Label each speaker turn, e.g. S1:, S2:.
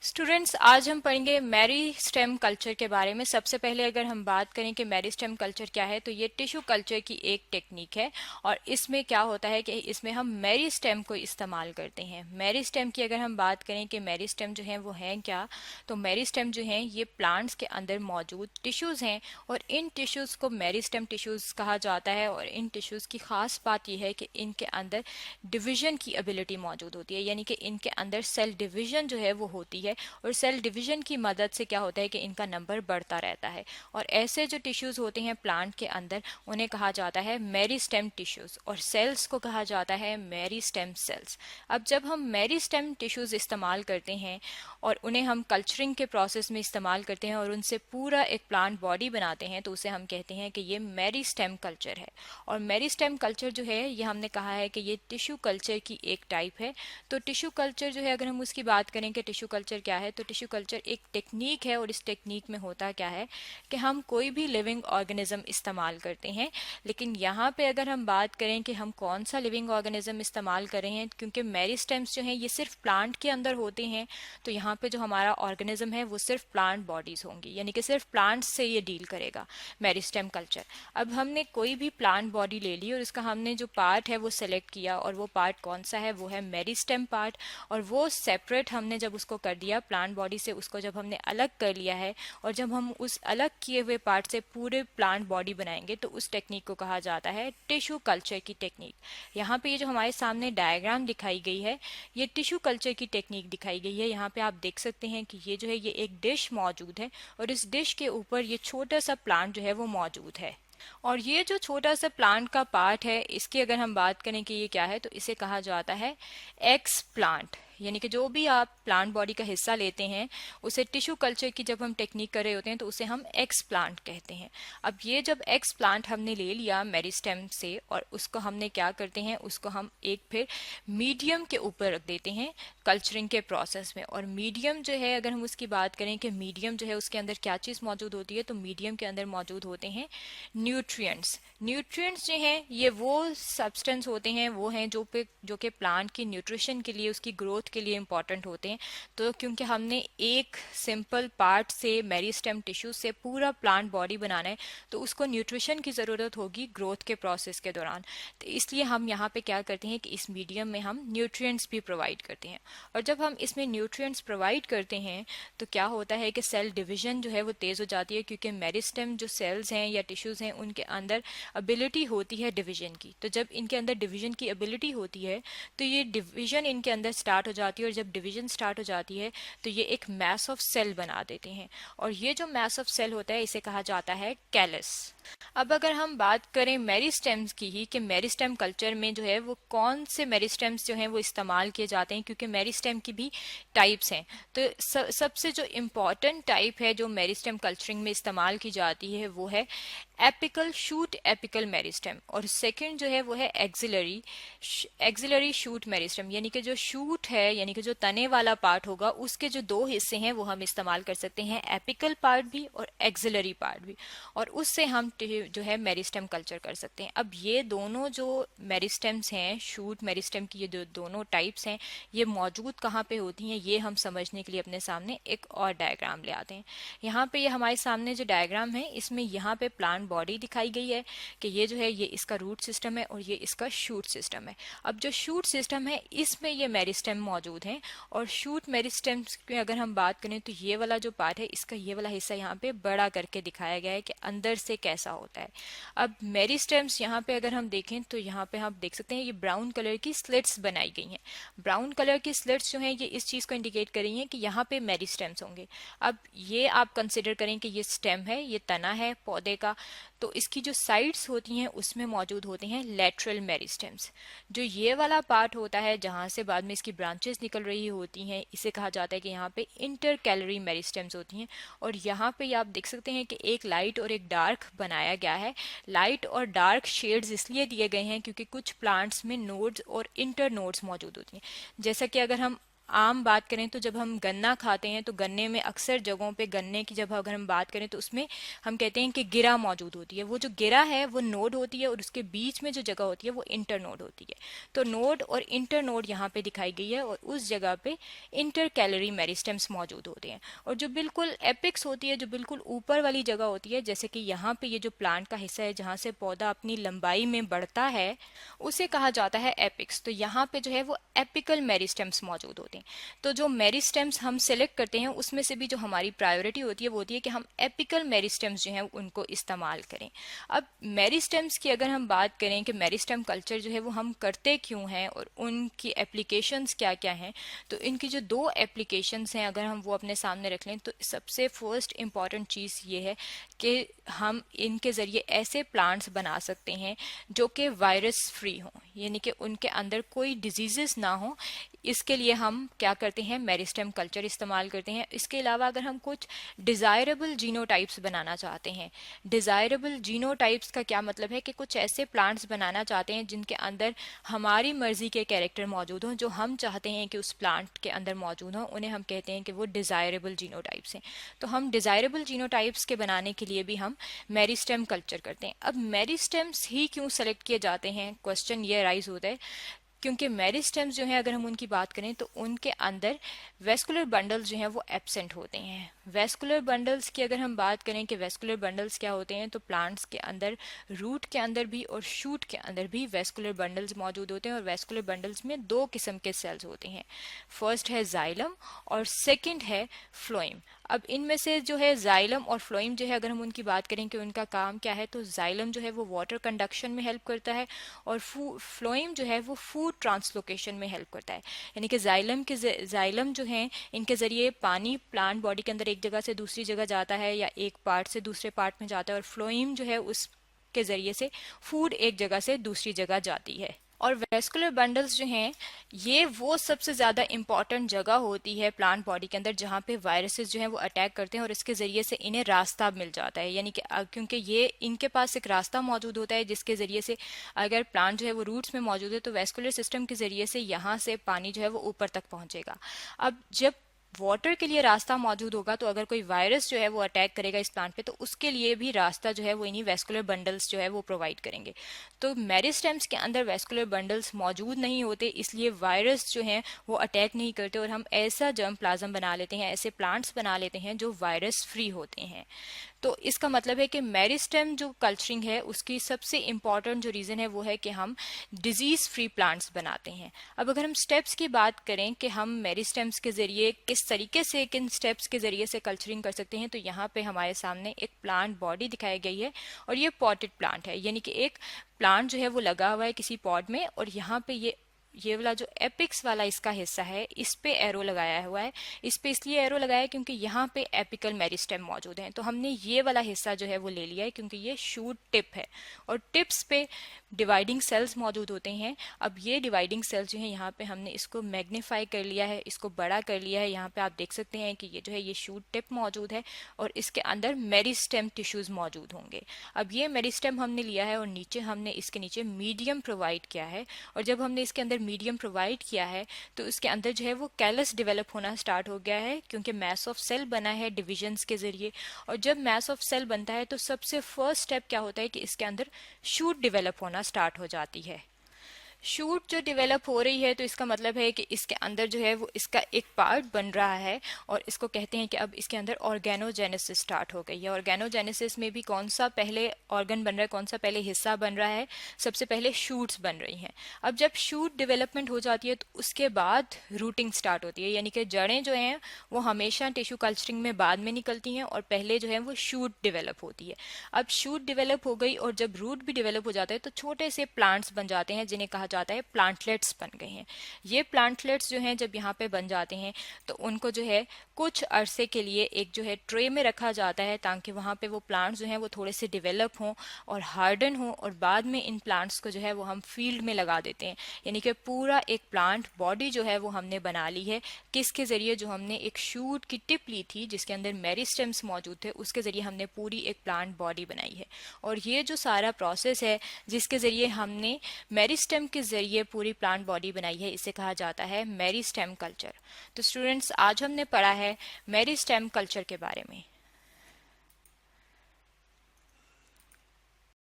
S1: Students, आज हम पढ़ेंगे मेरिस्टेम कल्चर के बारे में। सबसे पहले अगर हम बात करें कि मेरिस्टेम कल्चर क्या है, तो ये टिश्यू कल्चर की एक टेक्निक है और इसमें क्या होता है कि इसमें हम मेरिस्टेम को इस्तेमाल करते हैं। मेरिस्टेम की अगर हम बात करें कि मेरिस्टेम जो है वो है क्या, तो मेरिस्टेम जो है ये प्लांट्स के अंदर मौजूद टिश्यूज हैं और इन टिश्यूज को मेरिस्टेम टिश्यूज कहा जाता है। और इन टिश्यूज की खास बात यह है कि इनके अंदर डिवीजन की एबिलिटी मौजूद होती है, यानी कि इनके अंदर सेल डिवीजन जो है वो होती है और सेल डिवीजन की मदद से क्या होता है कि इनका नंबर बढ़ता रहता है। और ऐसे जो टिश्यूज होते हैं प्लांट के अंदर उन्हें कहा जाता है मेरिस्टेम टिश्यूज और सेल्स को कहा जाता है मेरिस्टेम सेल्स। अब जब हम मेरिस्टेम टिश्यूज इस्तेमाल करते हैं और उन्हें हम कल्चरिंग के प्रोसेस में इस्तेमाल करते हैं और उनसे पूरा एक प्लांट बॉडी बनाते हैं, तो उसे हम कहते हैं कि ये मेरिस्टेम कल्चर है। और मेरिस्टेम कल्चर जो है ये हमने कहा है कि ये टिश्यू कल्चर की एक टाइप है। तो टिश्यू कल्चर जो है, अगर हम उसकी बात करें कि टिश्यू कल्चर क्या है, तो टिश्यू कल्चर एक टेक्निक है और इस टेक्निक में होता क्या है कि हम कोई भी लिविंग ऑर्गेनिज्म इस्तेमाल करते हैं। लेकिन यहाँ पे अगर हम बात करें कि हम कौन सा लिविंग ऑर्गेनिज्म इस्तेमाल कर रहे हैं, क्योंकि मेरिस्टेम्स जो हैं ये सिर्फ प्लांट के अंदर होते हैं, तो यहाँ पे जो हमारा ऑर्गेनिज्म है वो सिर्फ प्लांट बॉडीज होंगी, यानी कि सिर्फ प्लांट्स से ये डील करेगा मेरिस्टेम कल्चर। अब हमने कोई भी प्लांट बॉडी ले ली और इसका हमने जो पार्ट है वो सेलेक्ट किया, और वो पार्ट कौन सा है, वो है मेरिस्टेम पार्ट। और वो सेपरेट हमने जब उसको कर दिया प्लांट बॉडी से, उसको जब हमने अलग कर लिया है और जब हम उस अलग किए हुए पार्ट से पूरे प्लांट बॉडी बनाएंगे, तो उस टेक्निक को कहा जाता है टिश्यू कल्चर की टेक्निक। यहाँ पे ये जो हमारे सामने डायग्राम दिखाई गई है, ये टिश्यू कल्चर की टेक्निक दिखाई गई है। यहाँ पे आप देख सकते हैं कि ये जो है ये एक डिश मौजूद है और इस डिश के ऊपर ये छोटा सा प्लांट जो है वो मौजूद है। और ये जो छोटा सा प्लांट का पार्ट है, इसकी अगर हम बात करें कि ये क्या है, तो इसे कहा जाता है एक्स प्लांट। यानी कि जो भी आप प्लांट बॉडी का हिस्सा लेते हैं उसे टिश्यू कल्चर की जब हम टेक्निक कर रहे होते हैं तो उसे हम एक्स प्लांट कहते हैं। अब ये जब एक्स प्लांट हमने ले लिया मेरिस्टेम से और उसको हमने क्या करते हैं, उसको हम एक फिर मीडियम के ऊपर रख देते हैं कल्चरिंग के प्रोसेस में। और मीडियम जो है, अगर हम उसकी बात करें कि मीडियम जो है उसके अंदर क्या चीज़ मौजूद होती है, तो मीडियम के अंदर मौजूद होते हैं न्यूट्रिएंट्स। न्यूट्रिएंट्स जो हैं ये वो सब्सटेंस होते हैं, वो हैं जो कि प्लांट की न्यूट्रिशन के लिए, उसकी ग्रोथ के लिए इंपॉर्टेंट होते हैं। तो क्योंकि हमने एक सिंपल पार्ट से मेरिस्टेम टिश्यू से पूरा प्लांट बॉडी बनाना है, तो उसको न्यूट्रिशन की ज़रूरत होगी ग्रोथ के प्रोसेस के दौरान। तो इसलिए हम यहाँ पे क्या करते हैं कि इस मीडियम में हम न्यूट्रिएंट्स भी प्रोवाइड करते हैं। और जब हम इसमें न्यूट्रिएंट्स प्रोवाइड करते हैं तो क्या होता है कि सेल डिवीजन जो है वो तेज़ हो जाती है, क्योंकि मेरिस्टेम जो सेल्स हैं या टिश्यूज़ हैं उनके अंदर एबिलिटी होती है डिवीजन की। तो जब इनके अंदर डिवीजन की एबिलिटी होती है तो ये डिवीजन इनके अंदर स्टार्ट हो जाती है, और जब डिवीजन स्टार्ट हो जाती है तो ये एक मैस ऑफ सेल बना देते हैं। और ये जो मैस ऑफ सेल होता है इसे कहा जाता है कैलस। अब अगर हम बात करें मेरिस्टेम्स की ही, कि मेरिस्टेम कल्चर में जो है वो कौन से मेरिस्टेम्स जो हैं वो इस्तेमाल किए जाते हैं, क्योंकि मेरिस्टेम की भी टाइप्स हैं। तो सबसे जो इम्पॉर्टेंट टाइप है जो मेरिस्टेम कल्चरिंग में इस्तेमाल की जाती है वो है एपिकल शूट एपिकल मेरिस्टेम, और सेकंड जो है वो है एक्सिलरी शूट मेरिस्टेम। यानी कि जो शूट है, यानी कि जो तने वाला पार्ट होगा, उसके जो दो हिस्से हैं वो हम इस्तेमाल कर सकते हैं, एपिकल पार्ट भी और एक्सिलरी पार्ट भी, और उससे हम जो है मेरिस्टेम कल्चर कर सकते हैं। अब ये दोनों जो मेरिस्टेम्स हैं, शूट मेरिस्टेम की ये दोनों टाइप्स हैं, ये मौजूद कहाँ पे होती हैं, ये हम समझने के लिए अपने सामने एक और डायग्राम ले आते हैं। यहाँ पे ये हमारे सामने जो डायग्राम है, इसमें यहाँ पे प्लांट बॉडी दिखाई गई है कि ये जो है ये इसका रूट सिस्टम है और ये इसका शूट सिस्टम है। अब जो शूट सिस्टम है इसमें ये मेरिस्टेम मौजूद हैं, और शूट मेरिस्टेम की अगर हम बात करें तो ये वाला जो पार्ट है इसका ये वाला हिस्सा यहाँ पे बड़ा करके दिखाया गया है कि अंदर से कैसा होता है। अब मेरिस्टेम्स यहाँ पे अगर हम देखें तो यहाँ पे हम देख सकते हैं ये ब्राउन कलर की स्लिट्स बनाई गई हैं। ब्राउन कलर की स्लिट्स जो हैं ये इस चीज़ को इंडिकेट कर रही हैं कि यहाँ पे मेरिस्टेम्स होंगे। अब ये आप कंसिडर करें कि ये स्टेम है, ये तना है पौधे का, तो इसकी जो साइड्स होती हैं उसमें मौजूद होते हैं लेटरल मेरिस्टेम्स। जो ये वाला पार्ट होता है जहाँ से बाद में इसकी ब्रांचेस निकल रही होती हैं, इसे कहा जाता है कि यहाँ पे इंटर कैलरी मेरिस्टेम्स होती हैं। और यहाँ पे आप देख सकते हैं कि एक लाइट और एक डार्क बनाया गया है। लाइट और डार्क शेड्स इसलिए दिए गए हैं क्योंकि कुछ प्लांट्स में नोड्स और इंटर नोड्स मौजूद होती हैं। जैसा कि अगर हम आम बात करें तो जब हम गन्ना खाते हैं तो गन्ने में अक्सर जगहों पे गन्ने की जब अगर हम बात करें तो उसमें हम कहते हैं कि गिरा मौजूद होती है। वो जो गिरा है वो नोड होती है और उसके बीच में जो जगह होती है वो इंटर नोड होती है। तो नोड और इंटर नोड यहाँ पे दिखाई गई है और उस जगह पे इंटर कैलरी मेरिस्टेम्स मौजूद होते हैं। और जो बिल्कुल एपिक्स होती है, जो बिल्कुल ऊपर वाली जगह होती है, जैसे कि यहाँ पे ये जो प्लांट का हिस्सा है जहाँ से पौधा अपनी लंबाई में बढ़ता है, उसे कहा जाता है एपिक्स। तो यहाँ पे जो है वो एपिकल मेरिस्टेम्स मौजूद होते हैं। तो जो मेरिस्टेम्स हम सिलेक्ट करते हैं उसमें से भी जो हमारी प्रायोरिटी होती है वो होती है कि हम एपिकल मेरिस्टेम्स जो हैं उनको इस्तेमाल करें। अब मेरिस्टेम्स की अगर हम बात करें कि मेरिस्टेम कल्चर जो है वो हम करते क्यों हैं और उनकी एप्लीकेशंस क्या क्या हैं, तो इनकी जो दो एप्लीकेशंस हैं अगर हम वो अपने सामने रख लें तो सबसे फर्स्ट इम्पॉर्टेंट चीज़ ये है कि हम इनके ज़रिए ऐसे प्लांट्स बना सकते हैं जो कि वायरस फ्री हों, यानी कि उनके अंदर कोई डिजीजेस ना हो। इसके लिए हम क्या करते हैं, मेरिस्टेम कल्चर इस्तेमाल करते हैं। इसके अलावा अगर हम कुछ डिज़ायरेबल जीनोटाइप्स बनाना चाहते हैं, डिज़ायरेबल जीनोटाइप्स का क्या मतलब है कि कुछ ऐसे प्लांट्स बनाना चाहते हैं जिनके अंदर हमारी मर्जी के कैरेक्टर मौजूद हों, जो हम चाहते हैं कि उस प्लांट के अंदर मौजूद हों, उन्हें हम कहते हैं कि वो डिज़ायरेबल जीनोटाइप्स हैं। तो हम डिज़ायरेबल जीनोटाइप्स के बनाने के लिए भी हम मेरिस्टेम कल्चर करते हैं। अब मेरिस्टेम्स ही क्यों सेलेक्ट किए जाते हैं, क्वेश्चन ये राइज होता है क्योंकि मेरिस्टेम्स जो हैं अगर हम उनकी बात करें तो उनके अंदर वेस्कुलर बंडल्स जो हैं वो एब्सेंट होते हैं। वेस्कुलर बंडल्स की अगर हम बात करें कि वेस्कुलर बंडल्स क्या होते हैं, तो प्लांट्स के अंदर रूट के अंदर भी और शूट के अंदर भी वेस्कुलर बंडल्स मौजूद होते हैं। और वेस्कुलर बंडल्स में दो किस्म के सेल्स होते हैं, फर्स्ट है जाइलम और सेकेंड है फ्लोएम। अब इनमें से जो है जाइलम और फ्लोएम जो है अगर हम उनकी बात करें कि उनका काम क्या है, तो जाइलम जो है वो वाटर कंडक्शन में हेल्प करता है और फ्लोएम जो है वो फूड ट्रांसलोकेशन में हेल्प करता है। यानी कि जाइलम जो है इनके जरिए पानी प्लांट बॉडी के अंदर एक जगह से दूसरी जगह जाता है या एक पार्ट से दूसरे पार्ट में जाता है, और फ्लोएम जो है उसके जरिए से फूड एक जगह से दूसरी जगह जाती है। और वेस्कुलर बंडल्स जो हैं ये वो सबसे ज़्यादा इंपॉर्टेंट जगह होती है प्लांट बॉडी के अंदर जहाँ पे वायरसेस जो हैं वो अटैक करते हैं और इसके ज़रिए से इन्हें रास्ता मिल जाता है। यानी कि क्योंकि ये इनके पास एक रास्ता मौजूद होता है जिसके ज़रिए से अगर प्लांट जो है वो रूट्स में मौजूद है तो वेस्कुलर सिस्टम के ज़रिए से यहाँ से पानी जो है वो ऊपर तक पहुँचेगा। अब जब वाटर के लिए रास्ता मौजूद होगा तो अगर कोई वायरस जो है वो अटैक करेगा इस प्लांट पे तो उसके लिए भी रास्ता जो है वो इन्हीं वेस्कुलर बंडल्स जो है वो प्रोवाइड करेंगे। तो मेरिस्टेम्स के अंदर वेस्कुलर बंडल्स मौजूद नहीं होते, इसलिए वायरस जो हैं वो अटैक नहीं करते और हम ऐसा जर्म प्लाज्म बना लेते हैं, ऐसे प्लांट्स बना लेते हैं जो वायरस फ्री होते हैं। तो इसका मतलब है कि मेरिस्टेम जो कल्चरिंग है उसकी सबसे इम्पॉर्टेंट जो रीज़न है वो है कि हम डिजीज़ फ्री प्लांट्स बनाते हैं। अब अगर हम स्टेप्स की बात करें कि हम मेरिस्टेम्स के ज़रिए किस तरीके से किन स्टेप्स के ज़रिए से कल्चरिंग कर सकते हैं, तो यहाँ पे हमारे सामने एक प्लांट बॉडी दिखाई गई है और ये पॉटेड प्लांट है, यानी कि एक प्लांट जो है वो लगा हुआ है किसी पॉट में और यहाँ पे ये वाला जो एपिक्स वाला इसका हिस्सा है इस पे एरो लगाया हुआ है। इस पे इसलिए एरो लगाया है क्योंकि यहाँ पे एपिकल मेरिस्टेम मौजूद है। तो हमने ये वाला हिस्सा जो है वो ले लिया है क्योंकि ये शूट टिप है और टिप्स पे डिवाइडिंग सेल्स मौजूद होते हैं। अब ये डिवाइडिंग सेल्स जो है यहाँ पे हमने इसको मैग्नीफाई कर लिया है, इसको बड़ा कर लिया है। यहाँ पे आप देख सकते हैं कि ये जो है ये शूट टिप मौजूद है और इसके अंदर मेरिस्टेम टिश्यूज मौजूद होंगे। अब ये मेरिस्टेम हमने लिया है और नीचे हमने इसके नीचे मीडियम प्रोवाइड किया है और जब हमने इसके अंदर मीडियम प्रोवाइड किया है तो इसके अंदर जो है वो कैलस डेवलप होना स्टार्ट हो गया है क्योंकि मैस ऑफ सेल बना है डिविजन्स के जरिए। और जब मैस ऑफ सेल बनता है तो सबसे फर्स्ट स्टेप क्या होता है कि इसके अंदर शूट डेवलप होना स्टार्ट हो जाती है। शूट जो डेवलप हो रही है तो इसका मतलब है कि इसके अंदर जो है वो इसका एक पार्ट बन रहा है और इसको कहते हैं कि अब इसके अंदर ऑर्गेनोजेनेसिस स्टार्ट हो गई है। ऑर्गेनोजेनेसिस में भी कौन सा पहले ऑर्गन बन रहा है, कौन सा पहले हिस्सा बन रहा है, सबसे पहले शूट्स बन रही हैं। अब जब शूट डेवलपमेंट हो जाती है तो उसके बाद रूटिंग स्टार्ट होती है, यानी कि जड़ें जो हैं वो हमेशा टिश्यू कल्चरिंग में बाद में निकलती हैं और पहले जो है वो शूट डेवलप होती है। अब शूट डेवलप हो गई और जब रूट भी डेवलप हो जाता है तो छोटे से प्लांट्स बन जाते हैं जिन्हें कहा जाता है प्लांटलेट्स बन गए हैं। ये प्लांटलेट्स जो हैं जब यहाँ पे बन जाते हैं तो उनको जो है कुछ अरसे के लिए एक जो है ट्रे में रखा जाता है ताकि वहाँ पे वो प्लांट्स जो हैं वो थोड़े से डेवलप हों और हार्डन हों और बाद में इन प्लांट्स को जो है वो हम फील्ड में लगा देते हैं। यानी कि पूरा एक प्लांट बॉडी जो है वो हमने बना ली है किसके जरिए, जो हमने एक शूट की टिप ली थी जिसके अंदर मेरिस्टेम्स मौजूद थे उसके जरिए हमने पूरी एक प्लांट बॉडी बनाई है। और ये जो सारा प्रोसेस है जिसके जरिए हमने मेरिस्टेम के जरिए पूरी प्लांट बॉडी बनाई है, इसे कहा जाता है मेरिस्टेम कल्चर। तो स्टूडेंट्स, आज हमने पढ़ा है मेरिस्टेम कल्चर के बारे में।